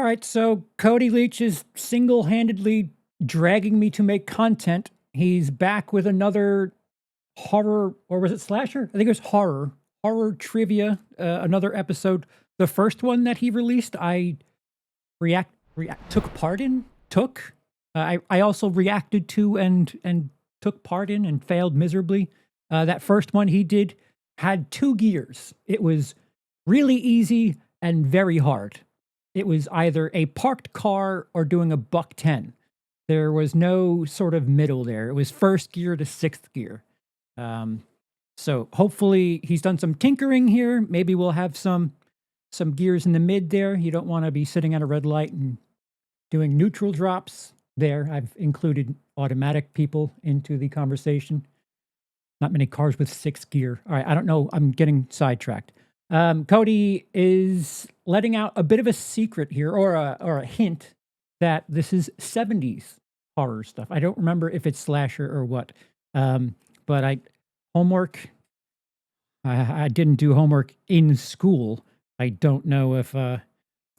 right, so Cody Leach is single-handedly dragging me to make content. He's back with another horror, or was it slasher? I think it was horror trivia, another episode. The first one that he released, I took part in. I also reacted to and took part in and failed miserably. That first one he did had two gears. It was really easy and very hard. It was either a parked car or doing a buck 10. There was no sort of middle there. It was first gear to sixth gear. So hopefully he's done some tinkering here. Maybe we'll have some gears in the mid there. You don't want to be sitting at a red light and doing neutral drops there. I've included automatic people into the conversation. Not many cars with sixth gear. All right, I don't know. I'm getting sidetracked. Cody is letting out a bit of a secret here, or a hint that this is 70s horror stuff. I don't remember if it's slasher or what. But homework. I didn't do homework in school. I don't know if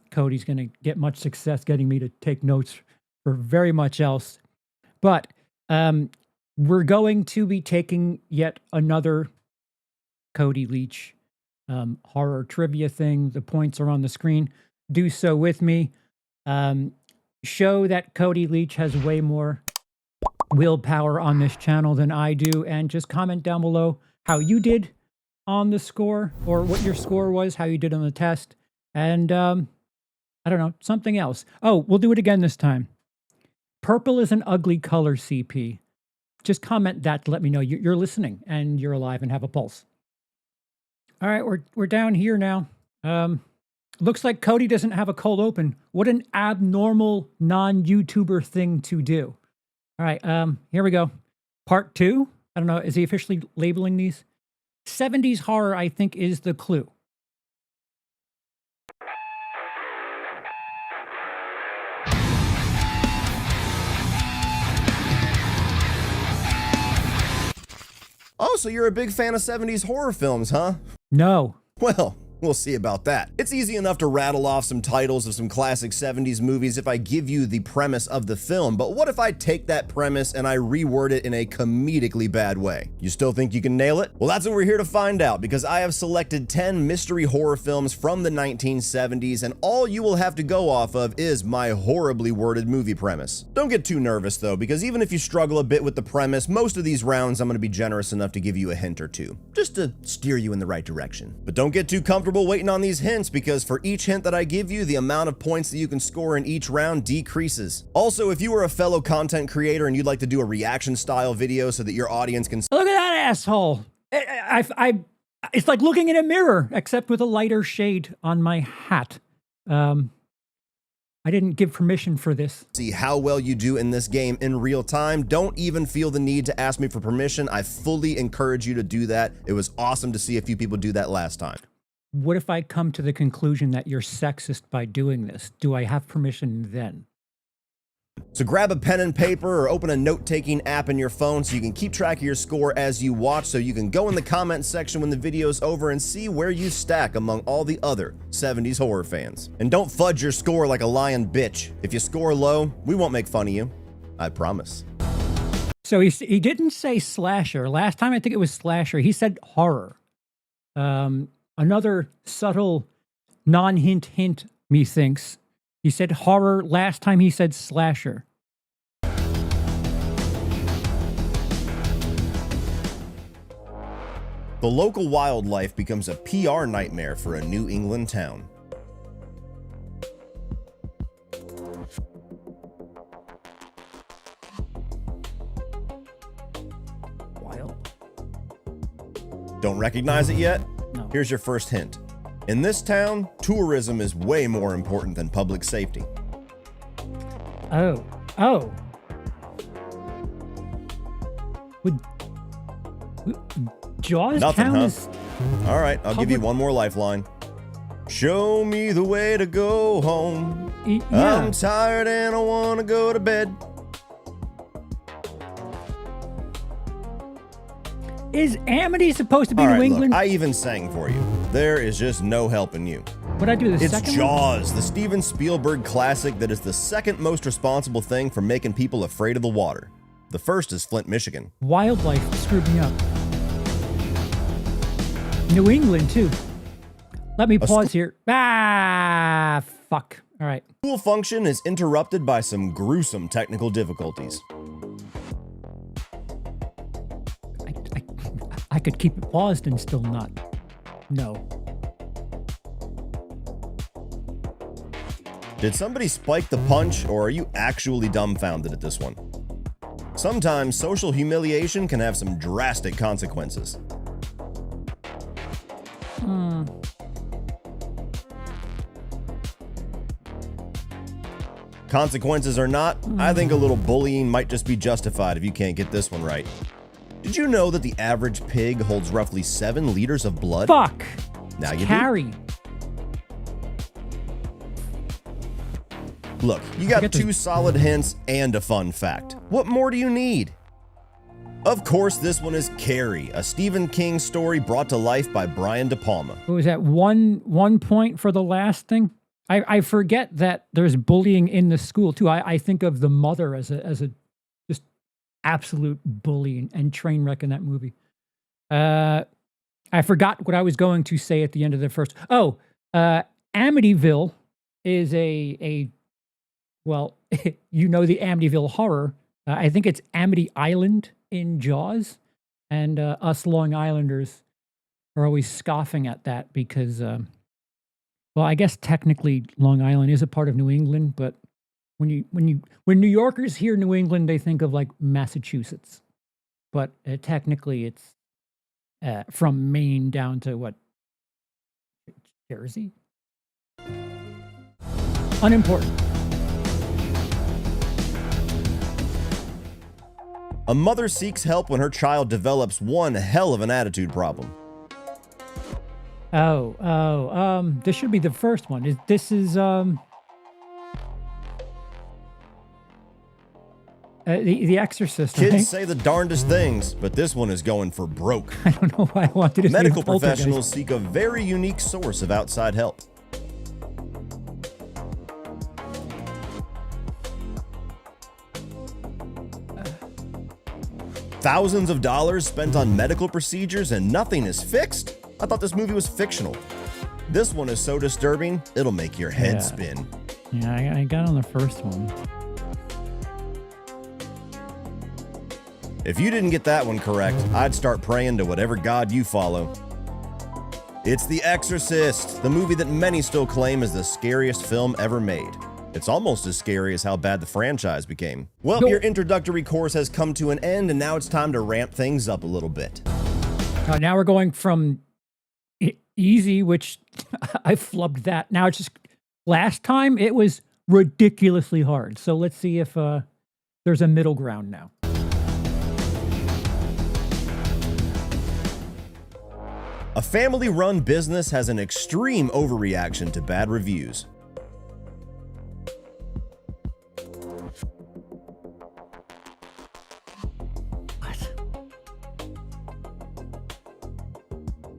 Cody's going to get much success getting me to take notes for very much else. But we're going to be taking yet another Cody Leach horror trivia thing. The points are on the screen. Do so with me. Show that Cody Leach has way more willpower on this channel than I do, and just comment down below how you did on the score, or what your score was, how you did on the test, and I don't know, something else. Oh, we'll do it again this time. Purple is an ugly color, CP. Just comment that to let me know you're listening and you're alive and have a pulse. All right, we're down here now. Looks like Cody doesn't have a cold open. What an abnormal non-YouTuber thing to do. All right, here we go. Part 2. I don't know, is he officially labeling these? 70s horror, I think, is the clue. Oh, so you're a big fan of 70s horror films, huh? No. Well, we'll see about that. It's easy enough to rattle off some titles of some classic 70s movies if I give you the premise of the film, but what if I take that premise and I reword it in a comedically bad way? You still think you can nail it? Well, that's what we're here to find out, because I have selected 10 mystery horror films from the 1970s, and all you will have to go off of is my horribly worded movie premise. Don't get too nervous though, because even if you struggle a bit with the premise, most of these rounds I'm going to be generous enough to give you a hint or two, just to steer you in the right direction. But don't get too comfortable waiting on these hints, because for each hint that I give you, the amount of points that you can score in each round decreases. Also, if you are a fellow content creator and you'd like to do a reaction style video so that your audience can look at that asshole. It's like looking in a mirror, except with a lighter shade on my hat. I didn't give permission for this. See how well you do in this game in real time. Don't even feel the need to ask me for permission. I fully encourage you to do that. It was awesome to see a few people do that last time. What if I come to the conclusion that you're sexist by doing this? Do I have permission then? So grab a pen and paper or open a note-taking app in your phone so you can keep track of your score as you watch, so you can go in the comment section when the video's over and see where you stack among all the other 70s horror fans. And don't fudge your score like a lying bitch. If you score low, we won't make fun of you. I promise. So he didn't say slasher. Last time I think it was slasher. He said horror. Another subtle non-hint hint, methinks. He said horror. Last time he said slasher. The local wildlife becomes a PR nightmare for a New England town. Wild. Don't recognize it yet? No. Here's your first hint. In this town, tourism is way more important than public safety. Oh. Would Jaws Nothing, count huh? as... All right, I'll give you one more lifeline. Show me the way to go home. Yeah. I'm tired and I want to go to bed. Is Amity supposed to be All New right, England? look, I even sang for you. There is just no helping you. What'd I do, the It's second one? Jaws, the Steven Spielberg classic that is the second most responsible thing for making people afraid of the water. The first is Flint, Michigan. Wildlife screwed me up. New England, too. Let me pause here. Ah, fuck. All right. School function is interrupted by some gruesome technical difficulties. I could keep it paused and still not. No. Did somebody spike the punch, or are you actually dumbfounded at this one? Sometimes social humiliation can have some drastic consequences. Consequences or not, I think a little bullying might just be justified if you can't get this one right. Did you know that the average pig holds roughly 7 liters of blood? Fuck. Now you Carrie. do. Look, you got 2 solid hints and a fun fact. What more do you need? Of course, this one is Carrie, a Stephen King story brought to life by Brian De Palma. What was that, one point for the last thing? I forget that there's bullying in the school too. I think of the mother as a just absolute bully and train wreck in that movie. I forgot what I was going to say at the end of the first. Amityville is well, you know, the Amityville horror. I think it's Amity Island in Jaws, and us Long Islanders are always scoffing at that because, well, I guess technically Long Island is a part of New England, but when New Yorkers hear New England, they think of like Massachusetts, but technically it's from Maine down to what, Jersey? Unimportant. A mother seeks help when her child develops one hell of an attitude problem. This should be the first one. This is the Exorcist. Kids right? say the darndest things, but this one is going for broke. I don't know why I wanted to. Medical say Poltergeist. professionals seek a very unique source of outside help. Thousands of dollars spent on medical procedures and nothing is fixed? I thought this movie was fictional. This one is so disturbing, it'll make your head spin. Yeah, I got on the first one. If you didn't get that one correct, I'd start praying to whatever god you follow. It's The Exorcist, the movie that many still claim is the scariest film ever made. It's almost as scary as how bad the franchise became. Well, your introductory course has come to an end, and now it's time to ramp things up a little bit. Now we're going from easy, which I flubbed that. Now it's just, last time it was ridiculously hard. So let's see if there's a middle ground now. A family-run business has an extreme overreaction to bad reviews.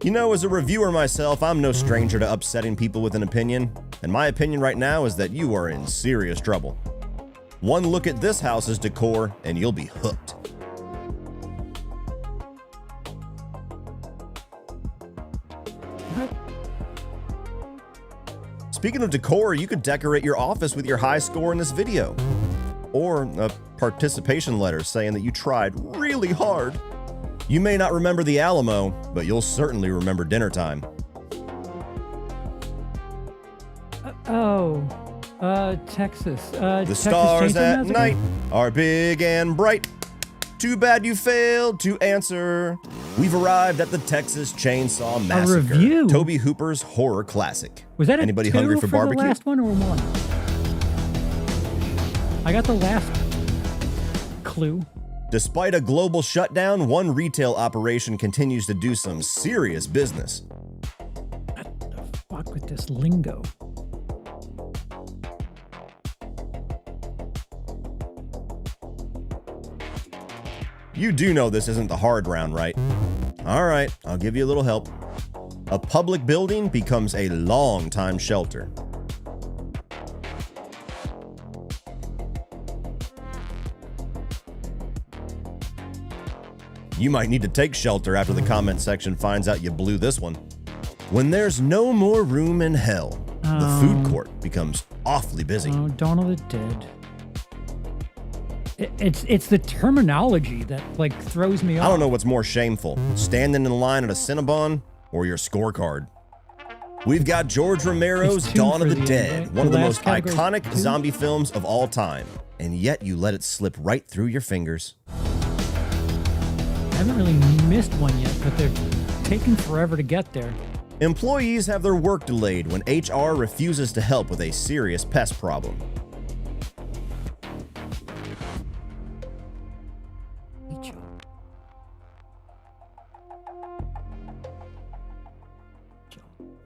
You know, as a reviewer myself, I'm no stranger to upsetting people with an opinion, and my opinion right now is that you are in serious trouble. One look at this house's decor, and you'll be hooked. Speaking of decor, you could decorate your office with your high score in this video. Or a participation letter saying that you tried really hard. You may not remember the Alamo, but you'll certainly remember dinner time. Texas. The Texas stars Chainsaw at Massacre? night are big and bright. Too bad you failed to answer. We've arrived at the Texas Chainsaw Massacre. review? Toby Hooper's horror classic. Was that Anybody a 2 hungry for barbecue? the last one or 1? I got the last clue. Despite a global shutdown, one retail operation continues to do some serious business. What the fuck with this lingo? You do know this isn't the hard round, right? All right, I'll give you a little help. A public building becomes a long-time shelter. You might need to take shelter after the comment section finds out you blew this one. When there's no more room in hell, the food court becomes awfully busy. Oh, Dawn of the Dead. It's the terminology that like throws me off. I don't know what's more shameful, standing in line at a Cinnabon or your scorecard. We've got George Romero's It's two Dawn of for the the Dead, end, right? one of The the last most category is iconic two? zombie films of all time, and yet you let it slip right through your fingers. I haven't really missed one yet, but they're taking forever to get there. Employees have their work delayed when HR refuses to help with a serious pest problem.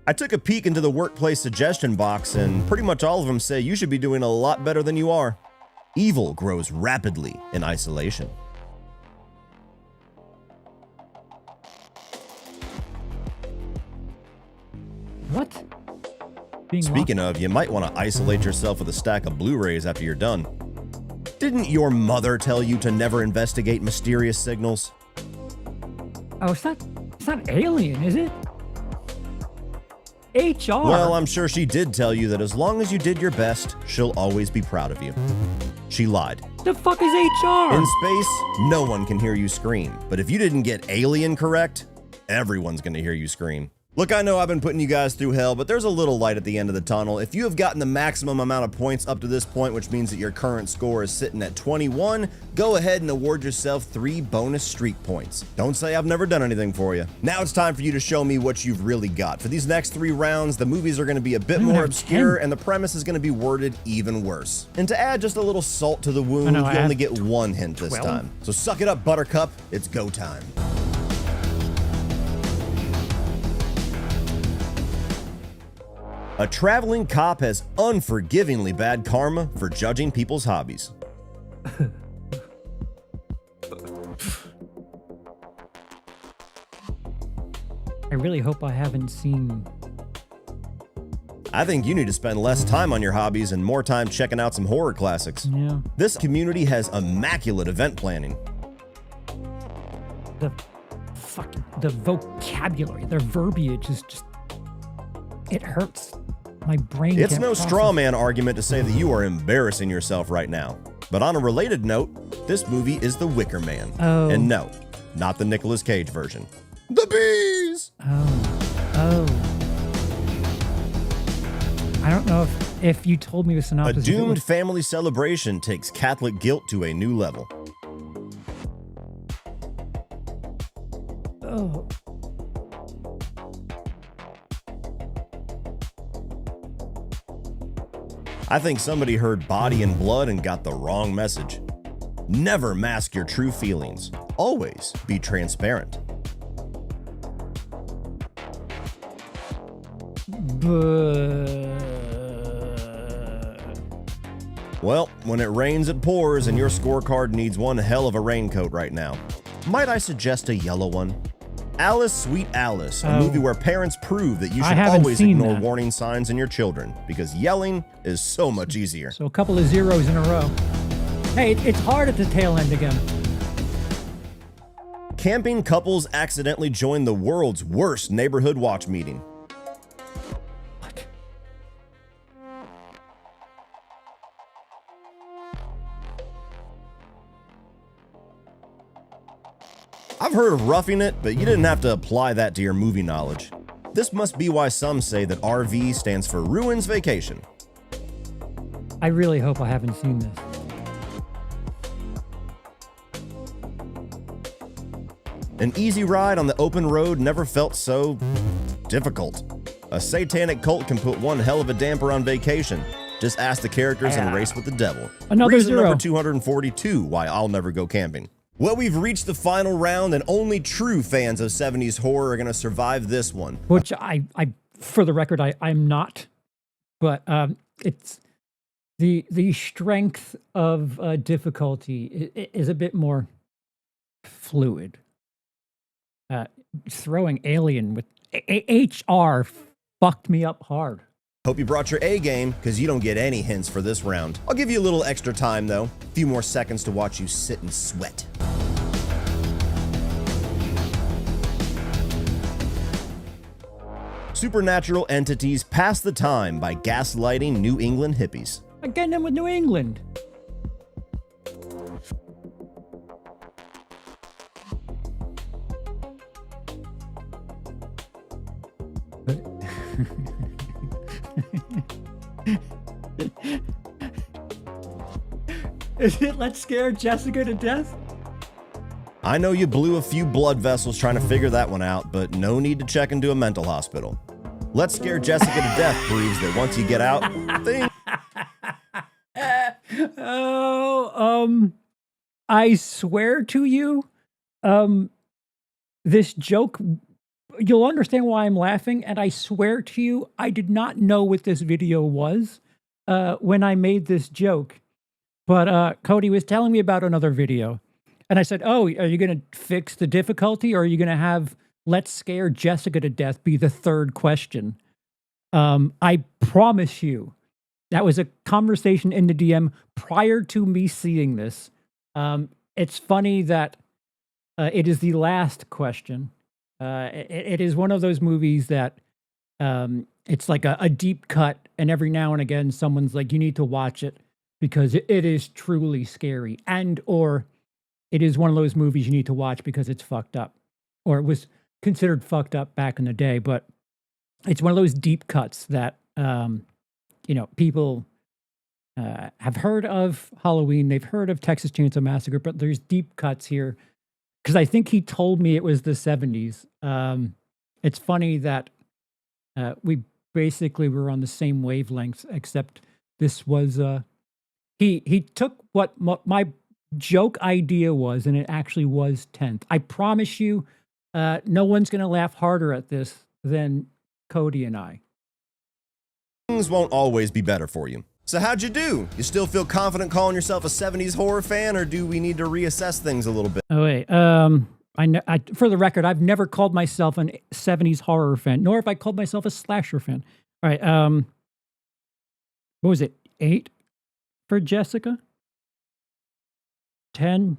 I took a peek into the workplace suggestion box, and pretty much all of them say you should be doing a lot better than you are. Evil grows rapidly in isolation. What? Being Speaking of, you might want to isolate yourself with a stack of Blu-rays after you're done. Didn't your mother tell you to never investigate mysterious signals? Oh, it's not Alien, is it? HR. Well, I'm sure she did tell you that as long as you did your best, she'll always be proud of you. She lied. The fuck is HR? In space, no one can hear you scream. But if you didn't get Alien correct, everyone's gonna hear you scream. Look, I know I've been putting you guys through hell, but there's a little light at the end of the tunnel. If you have gotten the maximum amount of points up to this point, which means that your current score is sitting at 21, go ahead and award yourself 3 bonus streak points. Don't say I've never done anything for you. Now it's time for you to show me what you've really got. For these next 3 rounds, the movies are going to be a bit more have obscure, 10. and the premise is going to be worded even worse. And to add just a little salt to the wound, know, I you only have get 1 hint this 12. time. So suck it up, Buttercup. It's go time. A traveling cop has unforgivingly bad karma for judging people's hobbies. I really hope I haven't seen. I think you need to spend less time on your hobbies and more time checking out some horror classics. Yeah. This community has immaculate event planning. The vocabulary, their verbiage is just. It hurts. My brain. It's can't no process. straw man argument to say that you are embarrassing yourself right now. But on a related note, this movie is The Wicker Man. Oh. And no, not the Nicolas Cage version. The bees! Oh. I don't know if you told me the A synopsis. if it doomed was- family celebration takes Catholic guilt to a new level. Oh. I think somebody heard body and blood and got the wrong message. Never mask your true feelings. Always be transparent. Well, when it rains, it pours, and your scorecard needs one hell of a raincoat right now. Might I suggest a yellow one? Alice, Sweet Alice, a movie where parents prove that you I should haven't always seen ignore that. warning signs in your children, because yelling is so much easier. So a couple of zeros in a row. Hey, it's hard at the tail end again. Camping couples accidentally join the world's worst neighborhood watch meeting. What? I've heard of roughing it, but you didn't have to apply that to your movie knowledge. This must be why some say that RV stands for Ruins Vacation. I really hope I haven't seen this. An easy ride on the open road never felt so difficult. A satanic cult can put one hell of a damper on vacation. Just ask the characters and race with the devil. Another Reason zero. number 242 why I'll never go camping. Well, we've reached the final round, and only true fans of 70s horror are going to survive this one. Which I, for the record, I'm not. But it's the strength of difficulty is a bit more fluid. Uh, throwing Alien with HR fucked me up hard. Hope you brought your A game, because you don't get any hints for this round. I'll give you a little extra time, though. A few more seconds to watch you sit and sweat. Supernatural entities pass the time by gaslighting New England hippies. Again, in with New England. Is it Let's Scare Jessica to Death? I know you blew a few blood vessels trying to figure that one out, but no need to check into a mental hospital. Let's Scare Jessica to Death proves that once you get out, things... I swear to you, this joke, you'll understand why I'm laughing, and I swear to you, I did not know what this video was when I made this joke. But Cody was telling me about another video, and I said, oh, are you going to fix the difficulty, or are you going to have Let's Scare Jessica to Death be the third question? I promise you, that was a conversation in the DM prior to me seeing this. It's funny that it is the last question. It is one of those movies that it's like a deep cut, and every now and again, someone's like, you need to watch it because it is truly scary. And, or it is one of those movies you need to watch because it's fucked up, or it was considered fucked up back in the day. But it's one of those deep cuts that, you know, people have heard of Halloween. They've heard of Texas Chainsaw Massacre, but there's deep cuts here. Because I think he told me it was the 70s. It's funny that we basically were on the same wavelengths, except this was he took what my joke idea was, and it actually was 10th. I promise you, no one's going to laugh harder at this than Cody and I. Things won't always be better for you. So how'd you do? You still feel confident calling yourself a 70s horror fan, or do we need to reassess things a little bit? Oh, wait. For the record, I've never called myself an 70s horror fan, nor have I called myself a slasher fan. All right. What was it? 8 for Jessica? 10?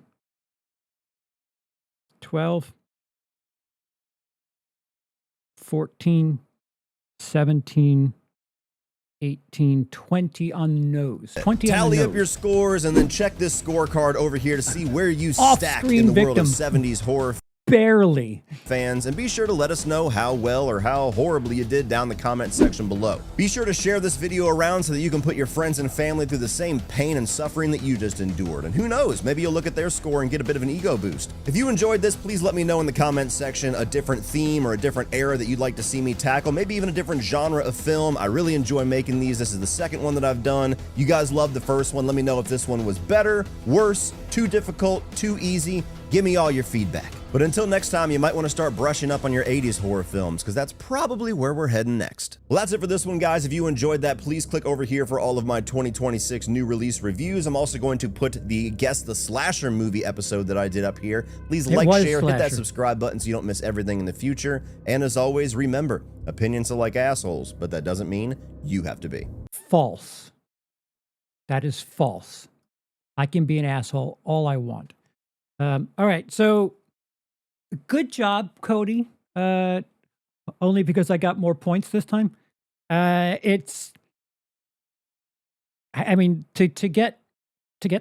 12? 14? 17? 18, 20 on the nose. 20 on the nose. Tally up your scores and then check this scorecard over here to see where you stack Off-screen in the world of victim. 70s horror Barely. fans, and be sure to let us know how well or how horribly you did down the comment section below. Be sure to share this video around so that you can put your friends and family through the same pain and suffering that you just endured. And who knows, maybe you'll look at their score and get a bit of an ego boost. If you enjoyed this, please let me know in the comment section a different theme or a different era that you'd like to see me tackle, maybe even a different genre of film. I really enjoy making these. This is the second one that I've done. You guys loved the first one. Let me know if this one was better, worse, too difficult, too easy. Give me all your feedback. But until next time, you might want to start brushing up on your 80s horror films, because that's probably where we're heading next. Well, that's it for this one, guys. If you enjoyed that, please click over here for all of my 2026 new release reviews. I'm also going to put the Guess the Slasher movie episode that I did up here. Please like, share, hit that subscribe button so you don't miss everything in the future. And as always, remember, opinions are like assholes, but that doesn't mean you have to be. False. That is false. I can be an asshole all I want. All right, so good job, Cody. Only because I got more points this time. I mean, to get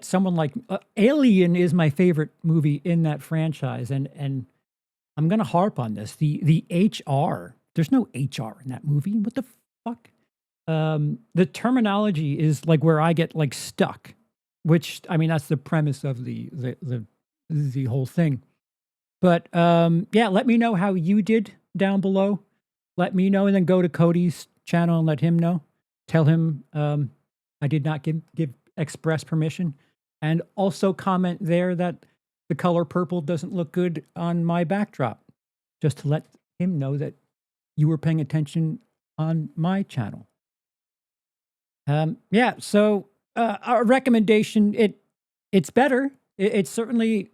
someone like Alien is my favorite movie in that franchise, and I'm gonna harp on this. The HR. There's no HR in that movie. What the fuck? The terminology is like where I get like stuck. Which, I mean, that's the premise of the whole thing. But yeah, let me know how you did down below. Let me know, and then go to Cody's channel and let him know. Tell him I did not give express permission. And also comment there that the color purple doesn't look good on my backdrop. Just to let him know that you were paying attention on my channel. Yeah, so a recommendation, it's better. It's certainly,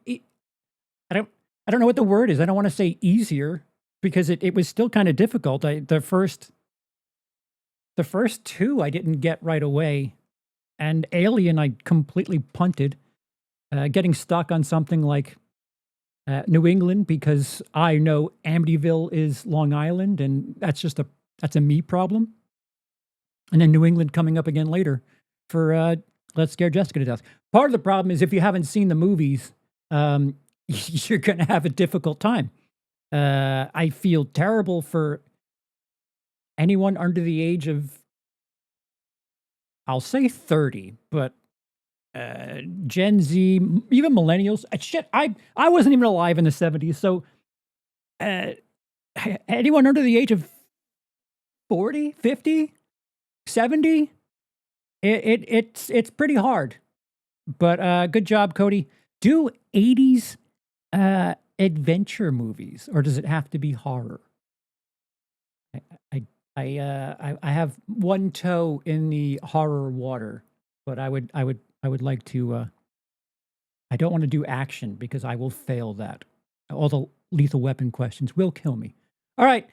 I don't know what the word is. I don't want to say easier because it was still kind of difficult. The first two I didn't get right away, and Alien I completely punted. Getting stuck on something like New England because I know Amityville is Long Island, and that's a me problem. And then New England coming up again later for Let's Scare Jessica to Death. Part of the problem is if you haven't seen the movies, you're going to have a difficult time. I feel terrible for anyone under the age of, I'll say 30, but Gen Z, even millennials. Shit, I wasn't even alive in the 70s, so anyone under the age of 40, 50, 70, it's pretty hard. But good job, Cody. Do 80s adventure movies, or does it have to be horror? I have one toe in the horror water, but I would like to. I don't want to do action because I will fail that. All the Lethal Weapon questions will kill me. All right.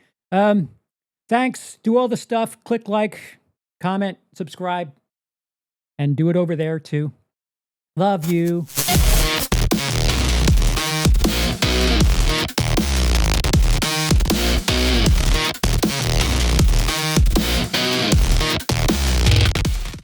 Thanks. Do all the stuff. Click like, comment, subscribe, and do it over there too. Love you.